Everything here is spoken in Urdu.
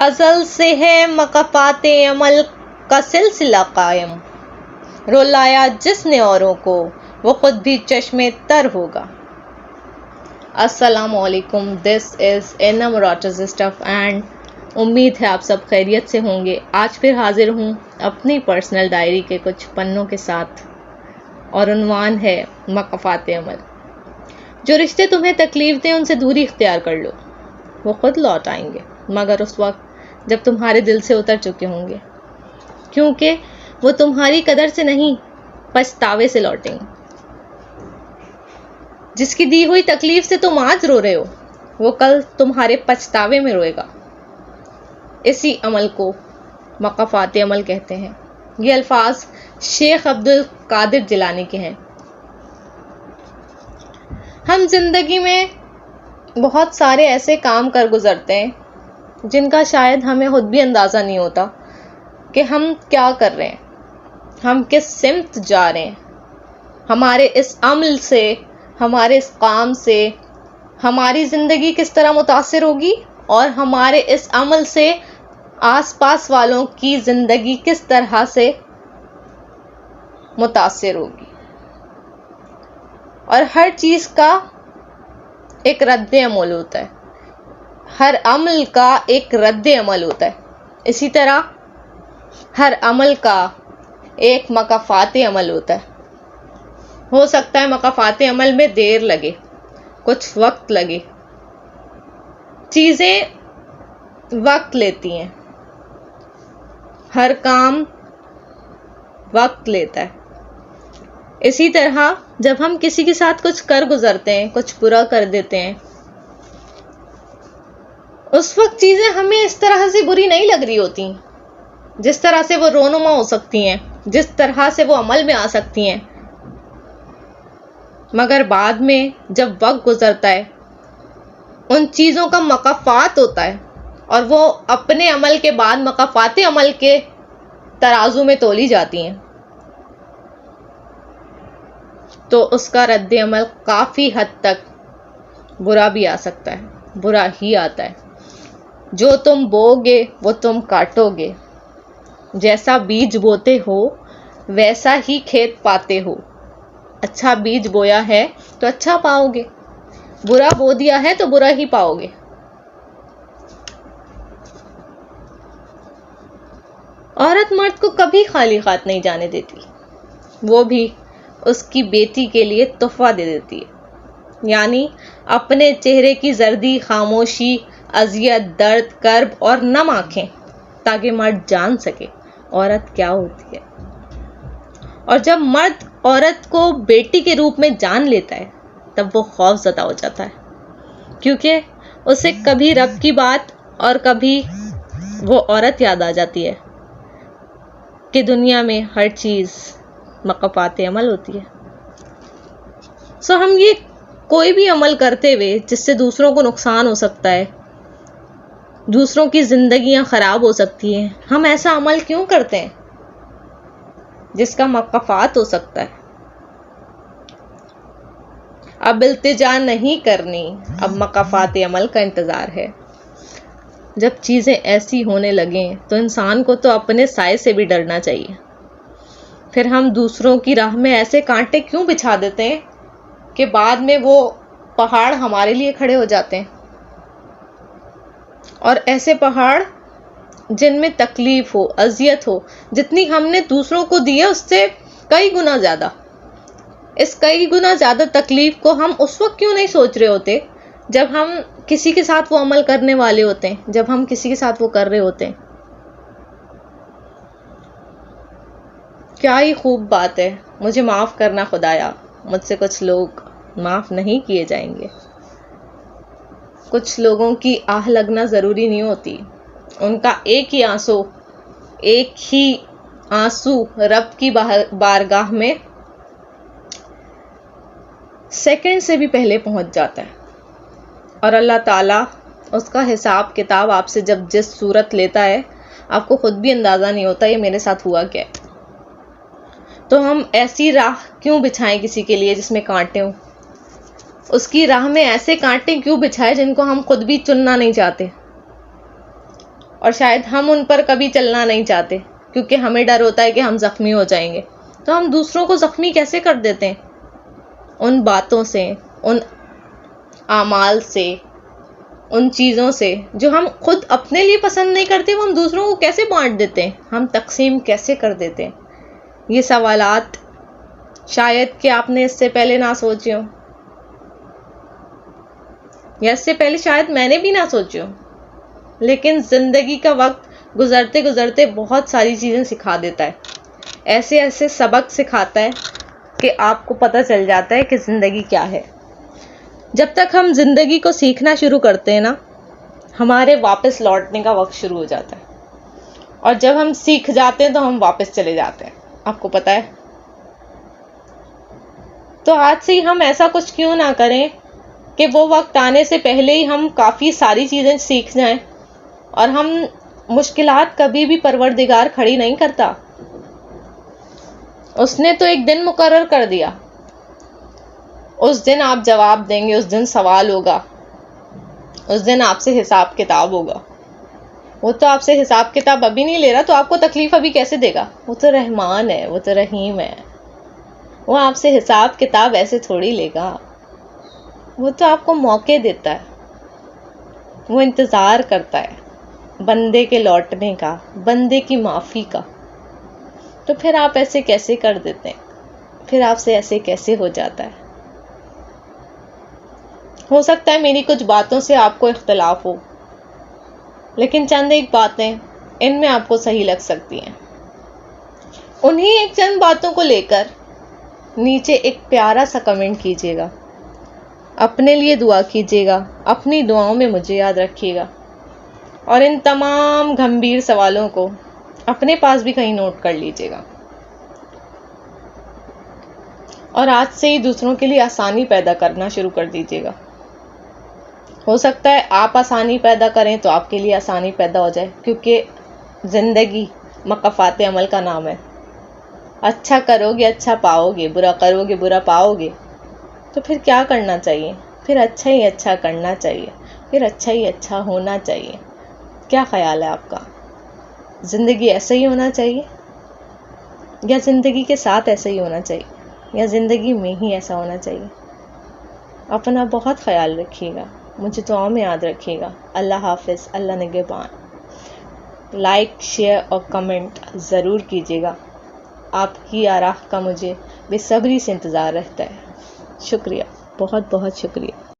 ازل سے ہے مقافات عمل کا سلسلہ قائم، رلایا جس نے اوروں کو وہ خود بھی چشمے تر ہوگا۔ السلام علیکم، دس از انم راٹزسٹف اینڈ امید ہے آپ سب خیریت سے ہوں گے۔ آج پھر حاضر ہوں اپنی پرسنل ڈائری کے کچھ پنوں کے ساتھ، اور عنوان ہے مقافات عمل۔ جو رشتے تمہیں تکلیف دیں ان سے دوری اختیار کر لو، وہ خود لوٹ آئیں گے، مگر اس وقت جب تمہارے دل سے اتر چکے ہوں گے، کیونکہ وہ تمہاری قدر سے نہیں، پچھتاوے سے لوٹیں گے۔ جس کی دی ہوئی تکلیف سے تم آج رو رہے ہو، وہ کل تمہارے پچھتاوے میں روئے گا۔ اسی عمل کو مقافات عمل کہتے ہیں۔ یہ الفاظ شیخ عبد القادر جیلانی کے ہیں۔ ہم زندگی میں بہت سارے ایسے کام کر گزرتے ہیں جن کا شاید ہمیں خود بھی اندازہ نہیں ہوتا کہ ہم کیا کر رہے ہیں، ہم کس سمت جا رہے ہیں۔ ہمارے اس عمل سے، ہمارے اس کام سے ہماری زندگی کس طرح متاثر ہوگی، اور ہمارے اس عمل سے آس پاس والوں کی زندگی کس طرح سے متاثر ہوگی۔ اور ہر چیز کا ایک رد عمل ہوتا ہے، ہر عمل کا ایک رد عمل ہوتا ہے۔ اسی طرح ہر عمل کا ایک مقافات عمل ہوتا ہے۔ ہو سکتا ہے مقافات عمل میں دیر لگے، کچھ وقت لگے، چیزیں وقت لیتی ہیں، ہر کام وقت لیتا ہے۔ اسی طرح جب ہم کسی کے ساتھ کچھ کر گزرتے ہیں، کچھ برا کر دیتے ہیں، اس وقت چیزیں ہمیں اس طرح سے بری نہیں لگ رہی ہوتی، جس طرح سے وہ رونما ہو سکتی ہیں، جس طرح سے وہ عمل میں آ سکتی ہیں، مگر بعد میں جب وقت گزرتا ہے ان چیزوں کا مقافات ہوتا ہے، اور وہ اپنے عمل کے بعد مقافات عمل کے ترازو میں تولی جاتی ہیں، تو اس کا رد عمل کافی حد تک برا بھی آ سکتا ہے، برا ہی آتا ہے۔ جو تم بو گے وہ تم کاٹو گے، جیسا بیج بوتے ہو ویسا ہی کھیت پاتے ہو۔ اچھا بیج بویا ہے تو اچھا پاؤ گے، برا بو دیا ہے تو برا ہی پاؤ گے۔ عورت مرد کو کبھی خالی ہاتھ نہیں جانے دیتی، وہ بھی اس کی بیٹی کے لیے تحفہ دے دیتی ہے، یعنی اپنے چہرے کی زردی، خاموشی، اذیت، درد، کرب اور نم آنکھیں، تاکہ مرد جان سکے عورت کیا ہوتی ہے۔ اور جب مرد عورت کو بیٹی کے روپ میں جان لیتا ہے تب وہ خوف زدہ ہو جاتا ہے، کیونکہ اسے کبھی رب کی بات اور کبھی وہ عورت یاد آ جاتی ہے کہ دنیا میں ہر چیز مقافات عمل ہوتی ہے۔ ہم یہ کوئی بھی عمل کرتے ہوئے جس سے دوسروں کو نقصان ہو سکتا ہے، دوسروں کی زندگیاں خراب ہو سکتی ہیں، ہم ایسا عمل کیوں کرتے ہیں جس کا مقافات ہو سکتا ہے؟ اب التجا نہیں کرنی، اب مقافات عمل کا انتظار ہے۔ جب چیزیں ایسی ہونے لگیں تو انسان کو تو اپنے سائے سے بھی ڈرنا چاہیے۔ پھر ہم دوسروں کی راہ میں ایسے کانٹے کیوں بچھا دیتے ہیں کہ بعد میں وہ پہاڑ ہمارے لیے کھڑے ہو جاتے ہیں، اور ایسے پہاڑ جن میں تکلیف ہو، اذیت ہو، جتنی ہم نے دوسروں کو دی ہے اس سے کئی گنا زیادہ۔ اس کئی گنا زیادہ تکلیف کو ہم اس وقت کیوں نہیں سوچ رہے ہوتے جب ہم کسی کے ساتھ وہ عمل کرنے والے ہوتے ہیں، جب ہم کسی کے ساتھ وہ کر رہے ہوتے ہیں۔ کیا ہی خوب بات ہے، مجھے معاف کرنا خدایا، مجھ سے کچھ لوگ معاف نہیں کیے جائیں گے۔ کچھ لوگوں کی آہ لگنا ضروری نہیں ہوتی، ان کا ایک ہی آنسو رب کی بارگاہ میں سیکنڈ سے بھی پہلے پہنچ جاتا ہے، اور اللہ تعالیٰ اس کا حساب کتاب آپ سے جب جس صورت لیتا ہے آپ کو خود بھی اندازہ نہیں ہوتا یہ میرے ساتھ ہوا کیا ہے۔ تو ہم ایسی راہ کیوں بچھائیں کسی کے لیے جس میں کانٹے ہوں؟ اس کی راہ میں ایسے کانٹے کیوں بچھائے جن کو ہم خود بھی چننا نہیں چاہتے؟ اور شاید ہم ان پر کبھی چلنا نہیں چاہتے کیونکہ ہمیں ڈر ہوتا ہے کہ ہم زخمی ہو جائیں گے. تو ہم دوسروں کو زخمی کیسے کر دیتے ہیں؟ ان باتوں سے، ان اعمال سے، ان چیزوں سے جو ہم خود اپنے لیے پسند نہیں کرتے، وہ ہم دوسروں کو کیسے بانٹ دیتے ہیں، ہم تقسیم کیسے کر دیتے ہیں؟ یہ سوالات شاید کہ آپ نے اس سے پہلے نہ سوچے ہوں، یا اس سے پہلے شاید میں نے بھی نہ سوچے ہوں. لیکن زندگی کا وقت گزرتے گزرتے بہت ساری چیزیں سکھا دیتا ہے. ایسے ایسے سبق سکھاتا ہے کہ آپ کو پتہ چل جاتا ہے کہ زندگی کیا ہے. جب تک ہم زندگی کو سیکھنا شروع کرتے ہیں نا، ہمارے واپس لوٹنے کا وقت شروع ہو جاتا ہے. اور جب ہم سیکھ جاتے ہیں تو ہم واپس چلے جاتے ہیں. آپ کو پتہ ہے؟ تو آج سے ہی ہم ایسا کچھ کیوں نہ کریں کہ وہ وقت آنے سے پہلے ہی ہم کافی ساری چیزیں سیکھ جائیں. اور ہم مشکلات کبھی بھی پروردگار کھڑی نہیں کرتا. اس نے تو ایک دن مقرر کر دیا، اس دن آپ جواب دیں گے، اس دن سوال ہوگا، اس دن آپ سے حساب کتاب ہوگا. وہ تو آپ سے حساب کتاب ابھی نہیں لے رہا، تو آپ کو تکلیف ابھی کیسے دے گا؟ وہ تو رحمان ہے، وہ تو رحیم ہے. وہ آپ سے حساب کتاب ایسے تھوڑی لے گا. وہ تو آپ کو موقع دیتا ہے، وہ انتظار کرتا ہے بندے کے لوٹنے کا، بندے کی معافی کا. تو پھر آپ ایسے کیسے کر دیتے ہیں؟ پھر آپ سے ایسے کیسے ہو جاتا ہے؟ ہو سکتا ہے میری کچھ باتوں سے آپ کو اختلاف ہو، لیکن چند ایک باتیں ان میں آپ کو صحیح لگ سکتی ہیں. انہی ایک چند باتوں کو لے کر نیچے ایک پیارا سا کمنٹ کیجیے گا، اپنے لیے دعا کیجیے گا، اپنی دعاؤں میں مجھے یاد رکھیے گا. اور ان تمام گمبھیر سوالوں کو اپنے پاس بھی کہیں نوٹ کر لیجیے گا. اور آج سے ہی دوسروں کے لیے آسانی پیدا کرنا شروع کر دیجیے گا. ہو سکتا ہے آپ آسانی پیدا کریں تو آپ کے لیے آسانی پیدا ہو جائے، کیونکہ زندگی مقافات عمل کا نام ہے. اچھا کرو گے اچھا پاؤ گے، برا کرو گے برا پاؤ گے. تو پھر کیا کرنا چاہیے؟ پھر اچھا ہی اچھا کرنا چاہیے، پھر اچھا ہی اچھا ہونا چاہیے. کیا خیال ہے آپ کا؟ زندگی ایسا ہی ہونا چاہیے، یا زندگی کے ساتھ ایسا ہی ہونا چاہیے، یا زندگی میں ہی ایسا ہونا چاہیے؟ اپنا بہت خیال رکھیے گا، مجھے دعاؤں میں یاد رکھیے گا. اللہ حافظ، اللہ نگہبان. لائک، شیئر اور کمنٹ ضرور کیجیے گا. آپ کی آراء کا مجھے بے صبری سے انتظار رہتا ہے. شکریہ، بہت بہت شکریہ.